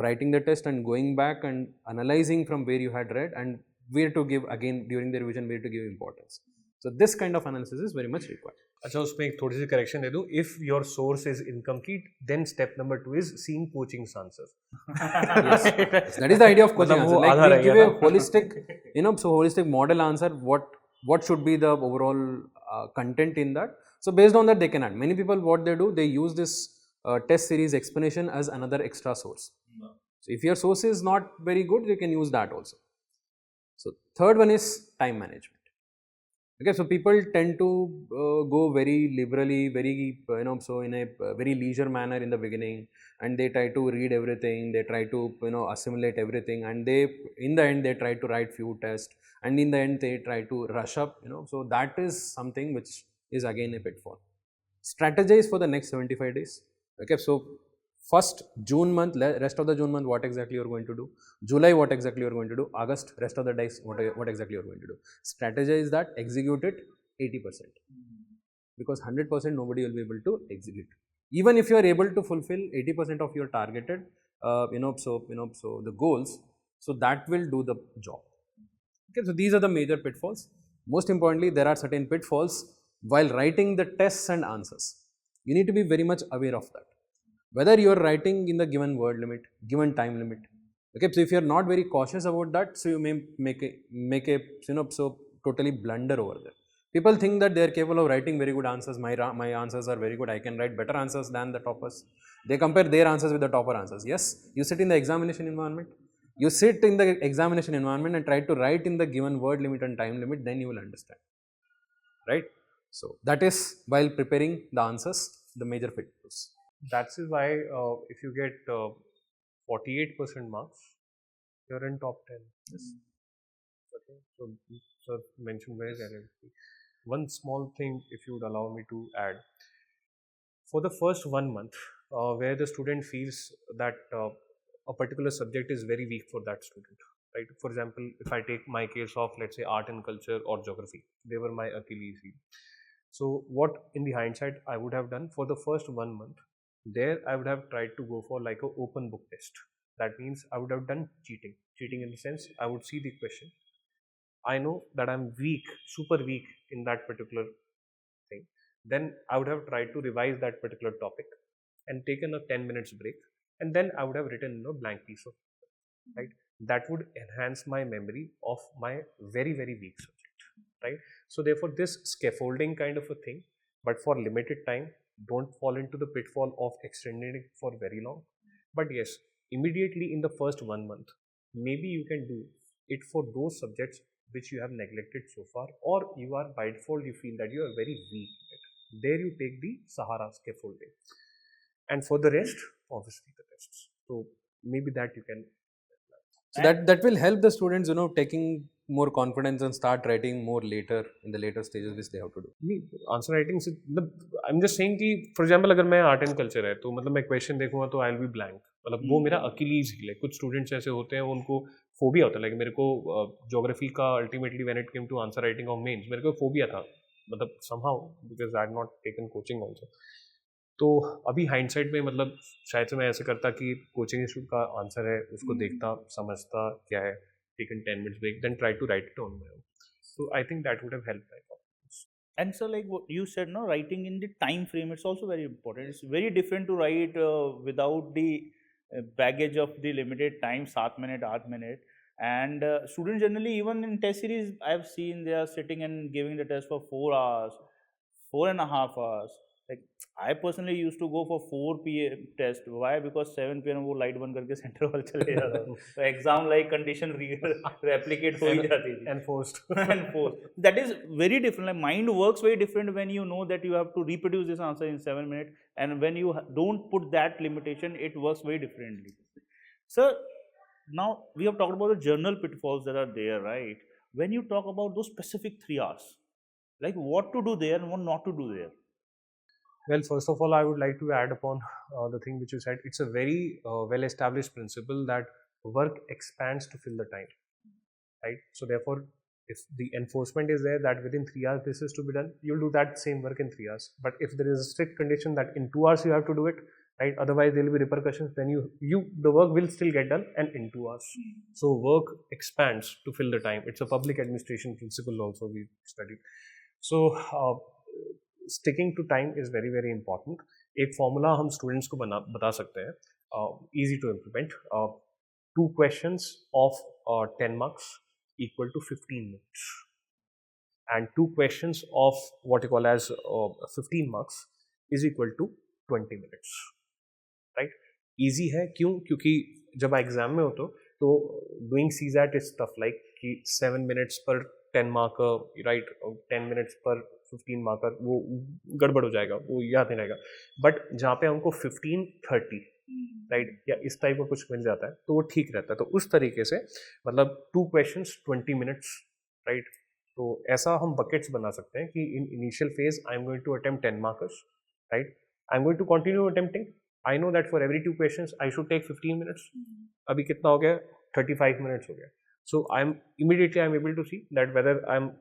writing the test and going back and analyzing from where you had read and where to give again during the revision, where to give importance. So this kind of analysis is very much required.
अच्छा, उसमें एक थोड़ी सी correction दे दूं. If your source is incomplete, then step number 2 is seeing coaching's answers.
Yes. That is the idea of coaching answer. Like we give a holistic, so holistic model answer. What should be the overall content in that? So based on that, they can add. Many people, what they do, they use this test series explanation as another extra source. So if your source is not very good, you can use that also. So third one is time management. Okay, so people tend to go very liberally, very so in a very leisure manner in the beginning, and they try to read everything, they try to assimilate everything, and they in the end they try to write few tests, and in the end they try to rush up, so that is something which is again a pitfall. Strategize for the next 75 days. Okay, so first June month, rest of the June month, what exactly you are going to do? July, what exactly you are going to do? August, rest of the days, what exactly you are going to do? Strategize that, execute it 80%, because 100% nobody will be able to execute. Even if you are able to fulfill 80% of your targeted, so the goals, so that will do the job. Okay, so these are the major pitfalls. Most importantly, there are certain pitfalls while writing the tests and answers. You need to be very much aware of that. Whether you are writing in the given word limit, given time limit. Okay, so if you are not very cautious about that, so you may make a so totally blunder over there. People think that they are capable of writing very good answers. My answers are very good. I can write better answers than the toppers. They compare their answers with the topper answers. Yes, you sit in the examination environment. You sit in the examination environment and try to write in the given word limit and time limit. Then you will understand, right? So that is while preparing the answers, the major pitfalls.
That's why if you get 48% marks, you're in top 10. Yes. Okay. So, sir mentioned very clearly. One small thing, if you would allow me to add, for the first 1 month, where the student feels that a particular subject is very weak for that student, right? For example, if I take my case of, let's say, art and culture or geography, they were my Achilles heel. So what in the hindsight I would have done for the first 1 month, there I would have tried to go for like an open book test. That means I would have done cheating in the sense I would see the question. I know that I'm weak, super weak in that particular thing. Then I would have tried to revise that particular topic and taken a 10 minutes break, and then I would have written a blank piece of paper, right? That would enhance my memory of my very, very weak subject, right? So therefore this scaffolding kind of a thing, but for limited time. Don't fall into the pitfall of extending it for very long. But yes, immediately in the first 1 month, maybe you can do it for those subjects which you have neglected so far, or you are by default, you feel that you are very weak in it. There you take the Sahara scaffolding. And for the rest, obviously the tests. So maybe that you can.
So that will help the students, taking more confidence and start writing more later in the later stages which they have to do.
Answer writing से I'm just saying कि for example अगर मैं art and culture है तो मतलब मैं question देखूँगा तो I'll be blank. मतलब वो मेरा Achilles heel है. कुछ students ऐसे होते हैं उनको फोबिया होता है, लाइक मेरे को ज्योग्राफी का ultimately when it came to answer writing of mains मेरे को फोबिया था, मतलब somehow because I had not taken coaching also. तो अभी हाइंडसाइट में मतलब शायद से मैं ऐसे करता कि कोचिंग इंस्टीट्यूट का आंसर है उसको देखता समझता क्या है, taken 10 minutes break, then try to write it on my own. So I think that would have helped my confidence.
And so, like what you said, no, writing in the time frame, it's also very important. It's very different to write without the baggage of the limited time, 7 minute, 8 minute. And students generally, even in test series, I've seen they are sitting and giving the test for 4 hours, 4.5 hours. Like I personally used to go for 4 p.m. test. Why? Because 7 p.m. वो light बंद करके centre वाल चले जाता था. तो exam like condition replicate हो ही जाती थी.
Enforced.
Enforced. That is very different. Like mind works very different when you know that you have to reproduce this answer in 7 minutes, and when you don't put that limitation, it works very differently. So now we have talked about the journal pitfalls that are there, right? When you talk about those specific 3 hours, like what to do there and what not to do there.
Well, first of all, I would like to add upon the thing which you said. It's a very well-established principle that work expands to fill the time, right? So therefore, if the enforcement is there that within 3 hours this is to be done, you'll do that same work in 3 hours. But if there is a strict condition that in 2 hours you have to do it, right? Otherwise there will be repercussions. Then the work will still get done and in 2 hours. So work expands to fill the time. It's a public administration principle also we studied. So sticking to time is very very important. एक formula हम students को बता सकते हैं, easy to implement. 2 questions of 10 marks equal to 15 minutes, and 2 questions of what you call as 15 marks is equal to 20 minutes, right? Easy है क्यों? क्योंकि जब एग्जाम में हो तो doing CSAT is tough, like कि 7 minutes per 10 marker, right? 10 minutes per 15 marker, वो गड़बड़ हो जाएगा, वो याद नहीं रहेगा. बट जहाँ पे हमको 15-30 राइट या इस टाइप का कुछ मिल जाता है तो वो ठीक रहता है. तो उस तरीके से मतलब 2 questions 20 minutes, राइट? तो ऐसा हम बकेट्स बना सकते हैं कि in initial phase I am going to attempt 10 markers, right? I am going to continue attempting. I know that for every 2 questions I should take 15 minutes. अभी कितना हो गया? 35 minutes हो गया. So I'm able to see that whether I'm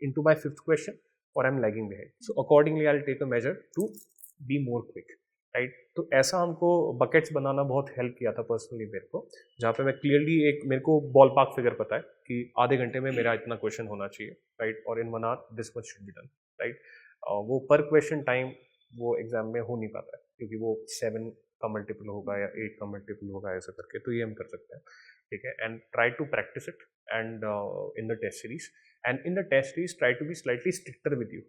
into my 5th question or I'm lagging behind. So accordingly I'll take a measure to be more quick, right? तो ऐसा हमको buckets बनाना बहुत help किया था personally मेरे को, जहाँ पे मैं clearly मेरे को ball park figure पता है कि आधे घंटे में मेरा इतना question होना चाहिए, right? और in 1 hour this much should be done, right? वो per question time वो एग्जाम में हो नहीं पाता है क्योंकि वो 7 का मल्टीपल होगा या 8 का मल्टीपल होगा ऐसा करके. तो ये हम कर सकते हैं, ठीक है? And try to practise it and in the test series, and in the test series try to be slightly stricter with you.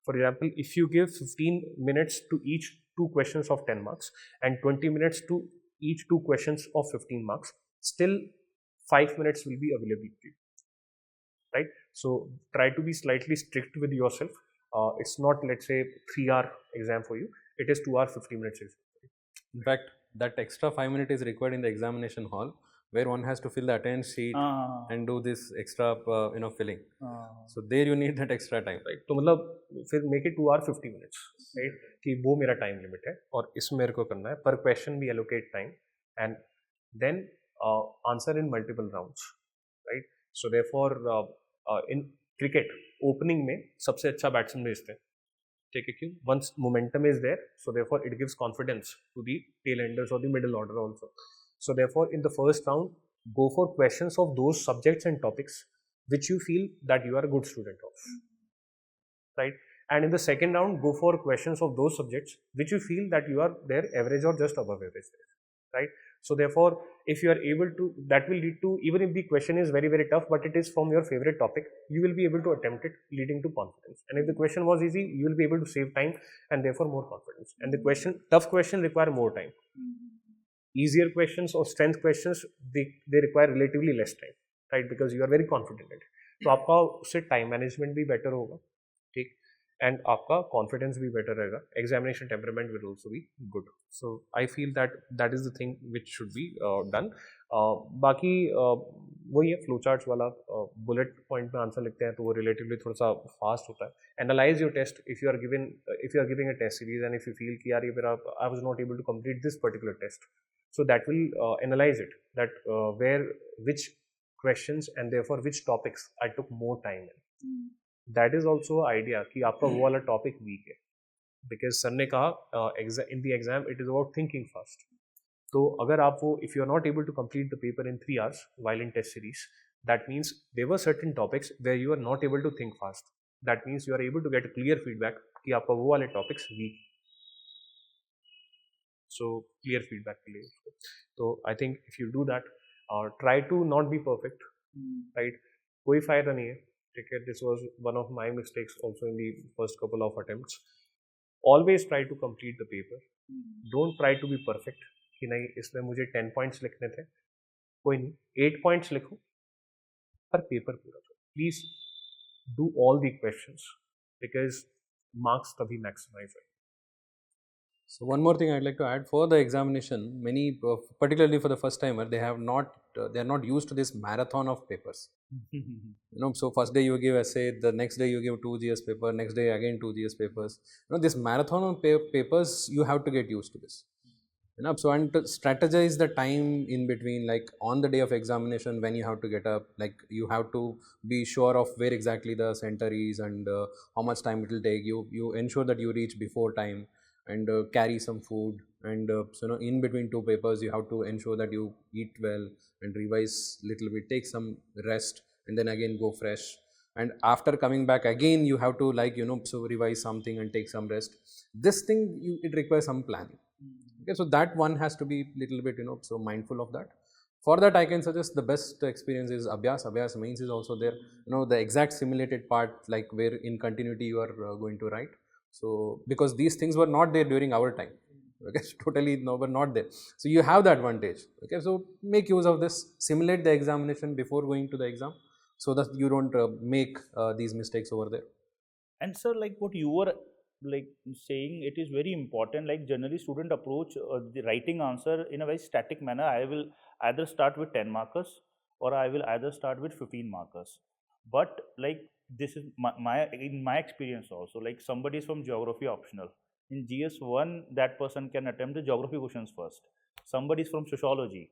For example, if you give 15 minutes to each 2 questions of 10 marks and 20 minutes to each 2 questions of 15 marks, still 5 minutes will be available to you, right? So try to be slightly strict with yourself. It's not, let's say, 3-hour exam for you. It is 2 hour 50 minutes exam.
In fact, that extra 5 minutes is required in the examination hall, where one has to fill the attendance sheet and do this extra filling. So there you need that extra time,
right? तो मतलब फिर make it 2 hour 50 minutes, right? कि वो मेरा time limit है और इसमें मेरे को करना है. Per question we allocate time and then answer in multiple rounds, right? So therefore in cricket opening में सबसे अच्छा बैट्समैन भेजते हैं, ठीक है? क्यों? Once momentum is there, so therefore it gives confidence to the tail enders or the middle order also. So therefore in the first round go for questions of those subjects and topics which you feel that you are a good student of, right? And in the second round go for questions of those subjects which you feel that you are there average or just above average there, right? So therefore if you are able to, that will lead to, even if the question is very very tough but it is from your favorite topic, you will be able to attempt it, leading to confidence. And if the question was easy, you will be able to save time and therefore more confidence. And the tough question require more time. Easier questions or strength questions, they require relatively less time, right? Because you are very confident in it. तो आपका उससे time management भी better होगा, ठीक? And आपका confidence भी better रहेगा. Examination temperament will also be good. So I feel that is the thing which should be done. बाकी वही है, फ्लो चार्ट्स वाला बुलेट पॉइंट में आंसर लिखते हैं तो वो रिलेटिवली थोड़ा सा फास्ट होता है. Analyse your test. If you are giving a test series and if you feel कि यार ये मेरा I was not able to complete this particular test, So that will analyze it, that which questions and therefore which topics I took more time in. That is also an idea कि आपका वो वाला topic weak है, because sir ने कहा in the exam it is about thinking fast. तो अगर आप वो if you are not able to complete the paper in 3 hours while in test series, that means there were certain topics where you are not able to think fast. That means you are able to get a clear feedback कि आपका वो वाले topics weak. So clear feedback के लिए उसको. So I think if you do that, try to not be perfect, right? कोई फायदा नहीं है, ठीक है? This was one of my mistakes also in the first couple of attempts. Always try to complete the paper. Don't try to be perfect. कि नहीं इसमें मुझे 10 points लिखने थे, कोई नहीं 8 points लिखो पर पेपर पूरा करो. Please do all the questions because marks तभी maximize है.
So one more thing I'd like to add, for the examination, many, particularly for the first timer, they are not used to this marathon of papers. So first day you give essay, the next day you give 2 GS paper, next day again 2 GS papers. This marathon of papers, you have to get used to this. So and to strategize the time in between, like on the day of examination when you have to get up, like you have to be sure of where exactly the center is and how much time it will take. You ensure that you reach before time and carry some food, and in between 2 papers you have to ensure that you eat well and revise little bit, take some rest, and then again go fresh, and after coming back again you have to so revise something and take some rest. This thing it requires some planning. Okay, so that one has to be little bit so mindful of that. For that I can suggest the best experience is Abhyas Mains is also there, the exact simulated part, like where in continuity you are going to write. So because these things were not there during our time, okay, totally were not there. So you have the advantage. Okay, so make use of this, simulate the examination before going to the exam, so that you don't make these mistakes over there.
And sir, like what you were saying, it is very important. Like generally, student approach the writing answer in a very static manner. I will either start with 10 markers or I will either start with 15 markers. But like this is in my experience also, like somebody is from geography optional, in GS1 that person can attempt the geography questions first. Somebody is from sociology,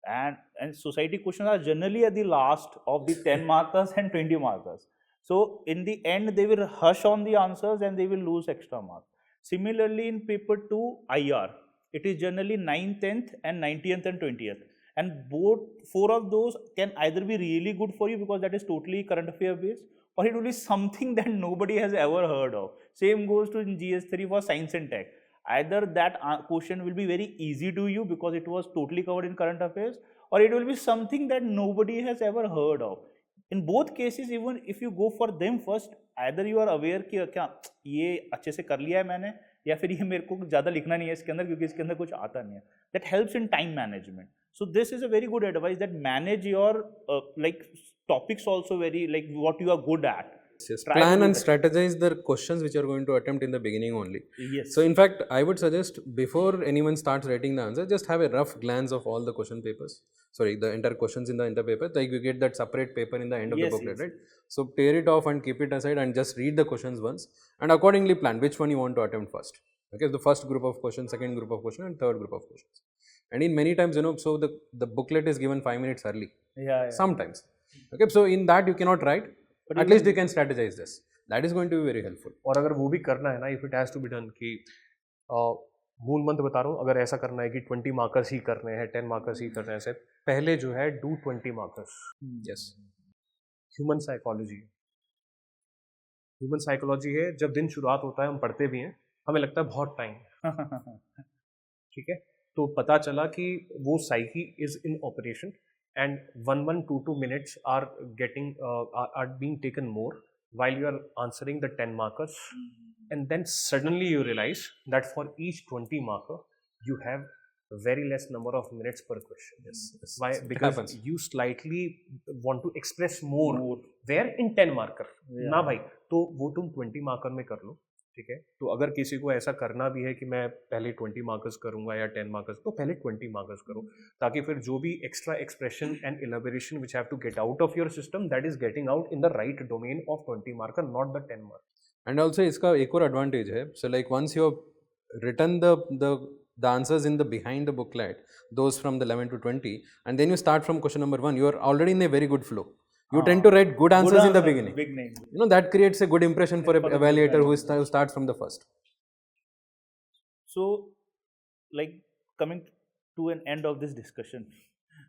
and society questions are generally at the last of the 10 markers and 20 markers. So in the end they will hush on the answers and they will lose extra marks. Similarly in paper 2 IR, it is generally 9th, 10th and 90th and 20th. And both 4 of those can either be really good for you because that is totally current affair based, or it will be something that nobody has ever heard of. Same goes to in GS3 for science and tech. Either that question will be very easy to you because it was totally covered in current affairs, or it will be something that nobody has ever heard of. In both cases, even if you go for them first, either you are aware कि क्या ये अच्छे से कर लिया है मैंने, या फिर ये मेरे को ज़्यादा लिखना नहीं है इसके अंदर क्योंकि इसके अंदर कुछ आता नहीं है. That helps in time management. So this is a very good advice, that manage your topics also very, like what you are good at.
Yes. Plan and strategize the questions which you are going to attempt in the beginning only.
Yes.
So in fact, I would suggest before anyone starts writing the answer, just have a rough glance of all the question papers. Sorry, the entire questions in the entire paper. Like you get that separate paper in the end of the booklet, right? So tear it off and keep it aside and just read the questions once and accordingly plan which one you want to attempt first. Okay, the first group of questions, second group of questions, and third group of questions. And in many times, so the booklet is given 5 minutes early.
Yeah.
Sometimes. Okay, so in that you cannot write. But at least you can strategize this. That is going to be very helpful.
और अगर वो भी करना है ना, if it has to be done कि मूल मंत्र बता रहा हूँ, अगर ऐसा करना है कि 20 मार्कर्स ही करने हैं, 10 मार्कर्स ही करने हैं, ऐसे पहले जो है do 20 markers.
Yes.
Human psychology. Human psychology है, जब दिन शुरुआत होता है हम पढ़ते भी हैं, हमें लगता है बहुत टाइम. ठीक है, तो पता चला कि वो psyche is in operation and 1-2 minutes are being taken more while you are answering the 10 markers, and then suddenly you realize that for each 20 marker you have very less number of minutes per question.
Yes.
Why? Because you slightly want to express more. Where in 10 marker ना भाई, तो वो तुम 20 marker में कर लो. ठीक है, तो अगर किसी को ऐसा करना भी है कि मैं पहले 20 मार्कर्स करूंगा या 10 मार्कर्स, तो पहले 20 मार्कर्स करो, ताकि फिर जो भी extra expression and elaboration which have to get out of your system, that is getting out in the right domain of 20 marker, not the 10 marker.
And also इसका एक और एडवांटेज है. So like once you have written the the answers in the behind the booklet, those from the 11 to 20, and then you start from question number 1, you are already in a very good flow. You tend to write good answers in the beginning. You know, that creates a good impression for an evaluator who starts from the first.
So, like, coming to an end of this discussion,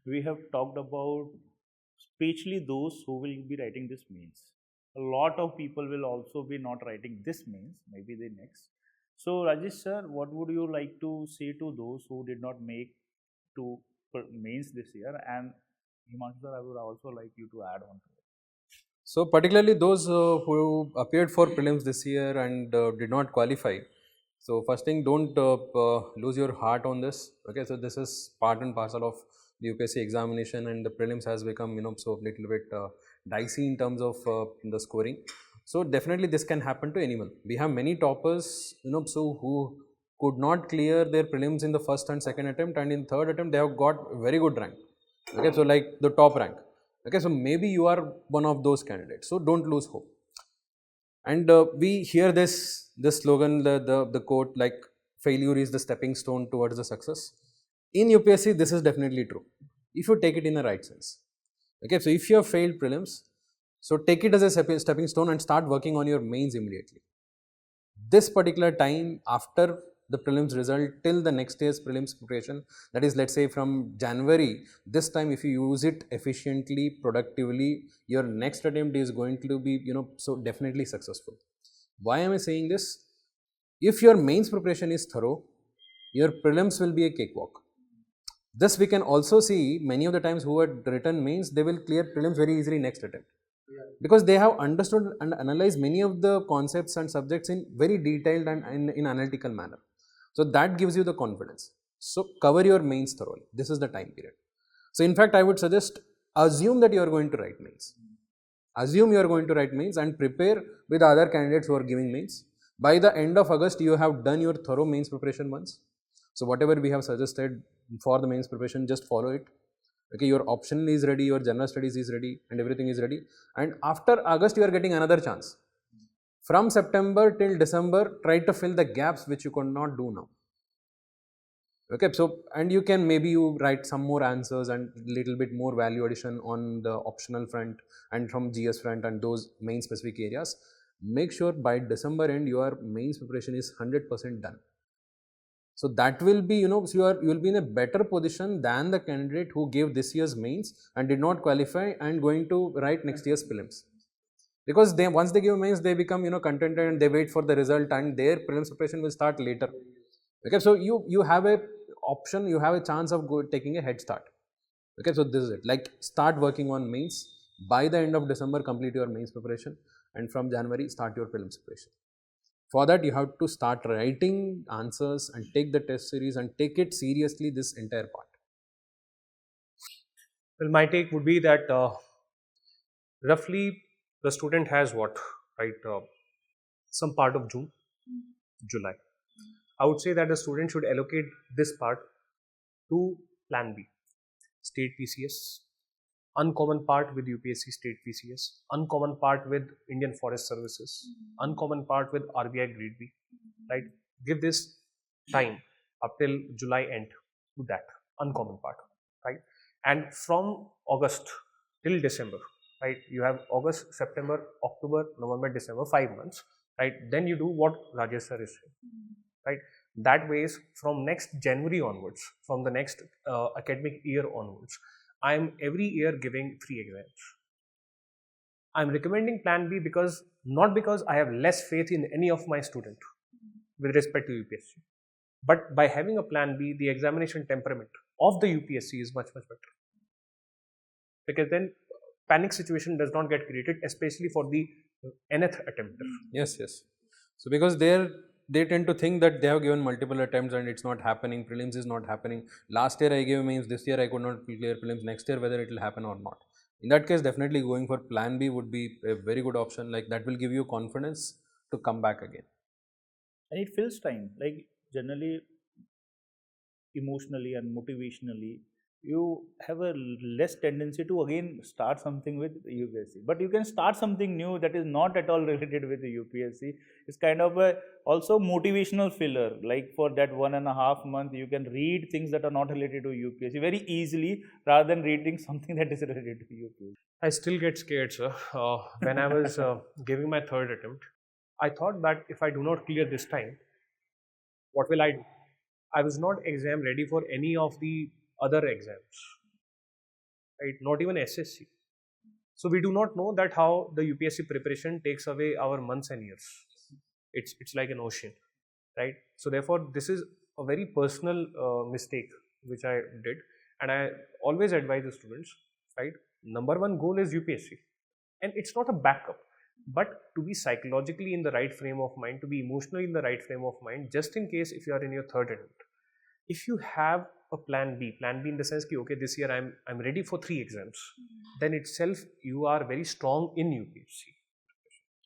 we have talked about especially those who will be writing this mains. A lot of people will also be not writing this mains, maybe the next. So, Rajesh sir, what would you like to say to those who did not make to mains this year? And Himanshu sir, I would also like you to add on to it.
So, particularly those who appeared for prelims this year and did not qualify. So, first thing, don't lose your heart on this. Okay, so this is part and parcel of the UPSC examination, and the prelims has become, you know, so little bit dicey in terms of the scoring. So, definitely this can happen to anyone. We have many toppers, you know, so who could not clear their prelims in the first and second attempt, and in third attempt they have got very good rank. Okay, so like the top rank. Okay, so maybe you are one of those candidates. So, don't lose hope. And we hear this slogan, the quote, like, failure is the stepping stone towards the success. In UPSC, this is definitely true if you take it in the right sense. Okay, so if you have failed prelims, so take it as a stepping stone and start working on your mains immediately. This particular time after the prelims result till the next year's prelims preparation, that is, let's say from January, this time if you use it efficiently, productively, your next attempt is going to be, you know, so definitely successful. Why am I saying this? If your mains preparation is thorough, your prelims will be a cakewalk. This we can also see many of the times who had written mains, they will clear prelims very easily next attempt. Because they have understood and analyzed many of the concepts and subjects in very detailed and in analytical manner. So that gives you the confidence. So cover your mains thoroughly. This is the time period. So in fact, I would suggest assume that you are going to write mains. Assume you are going to write mains and prepare with other candidates who are giving mains. By the end of August, you have done your thorough mains preparation once. So whatever we have suggested for the mains preparation, just follow it. Okay, your optional is ready, your general studies is ready, and everything is ready. And after August, you are getting another chance. From September till December, try to fill the gaps which you could not do now. Okay, so, and you can maybe you write some more answers and little bit more value addition on the optional front and from GS front and those main specific areas. Make sure by December end, your mains preparation is 100% done. So that will be, you know, so you will be in a better position than the candidate who gave this year's mains and did not qualify and going to write next year's prelims. Because they, once they give mains, they become, you know, contented and they wait for the result and their prelims preparation will start later. Okay, so you have a option, you have a chance of taking a head start. Okay, so this is it. Like, start working on mains. By the end of December, complete your mains preparation, and from January, start your prelims preparation. For that, you have to start writing answers and take the test series and take it seriously, this entire part.
Well, my take would be that roughly the student has what, right? Some part of June, July. I would say that the student should allocate this part to Plan B, State PCS, uncommon part with UPSC State PCS, uncommon part with Indian Forest Services, uncommon part with RBI Grade B, right? Give this time up till July end to that uncommon part, right? And from August till December, right? You have August, September, October, November, December, 5 months, right? Then you do what Rajesh sir is saying, right? That ways from next January onwards, from the next academic year onwards, I am every year giving 3 exams. I am recommending Plan B because, not because I have less faith in any of my students with respect to UPSC, but by having a Plan B, the examination temperament of the UPSC is much, much better. Because then panic situation does not get created, especially for the nth attempter.
Yes, yes. So because they tend to think that they have given multiple attempts and it's not happening, prelims is not happening. Last year I gave mains, this year I could not clear prelims, next year whether it will happen or not. In that case, definitely going for Plan B would be a very good option. Like, that will give you confidence to come back again.
And it fills time. Like, generally, emotionally and motivationally, you have a less tendency to again start something with UPSC. But you can start something new that is not at all related with the UPSC. It's kind of a also motivational filler. Like for that 1.5 month, you can read things that are not related to UPSC very easily rather than reading something that is related to UPSC.
I still get scared, sir. When I was giving my third attempt, I thought that if I do not clear this time, what will I do? I was not exam ready for any of the other exams, right? Not even SSC. So we do not know that how the UPSC preparation takes away our months and years. It's like an ocean, right? So therefore, this is a very personal mistake which I did, and I always advise the students, right? Number one goal is UPSC, and it's not a backup, but to be psychologically in the right frame of mind, to be emotionally in the right frame of mind, just in case if you are in your third attempt. If you have a plan B in the sense that okay, this year I'm ready for 3 exams, then itself you are very strong in UPSC.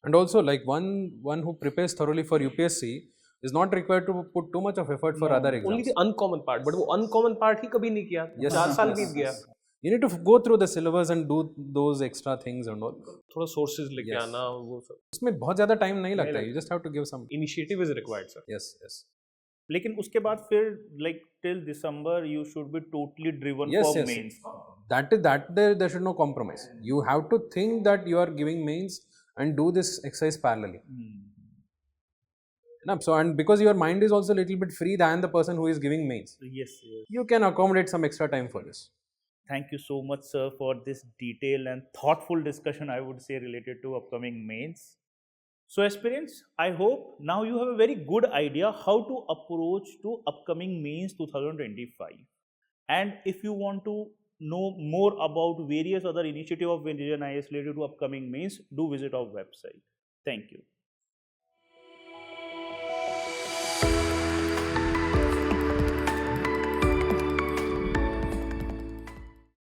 And also, like one who prepares thoroughly for UPSC is not required to put too much of effort for other exams.
Only the uncommon part, but वो uncommon part ही कभी नहीं किया.
Yes.
4 साल बीत गया.
You need to go through the syllabus and do those extra things and all.
थोड़ा sources लेके
Yes.
आना वो सब.
उसमें बहुत ज़्यादा time नहीं लगता. You just have to give some.
Initiative is required, sir.
Yes, yes.
लेकिन उसके बाद फिर like till December you should be totally driven
Yes,
for
yes.
mains.
That there should no compromise. You have to think that you are giving mains and do this exercise parallelly. No, so and because your mind is also a little bit free than the person who is giving mains,
Yes, yes.
you can accommodate some extra time for this.
Thank you so much, sir, for this detailed and thoughtful discussion, I would say, related to upcoming mains. So, aspirants, I hope now you have a very good idea how to approach to upcoming mains 2025. And if you want to know more about various other initiatives of Vision IAS related to upcoming mains, do visit our website. Thank you.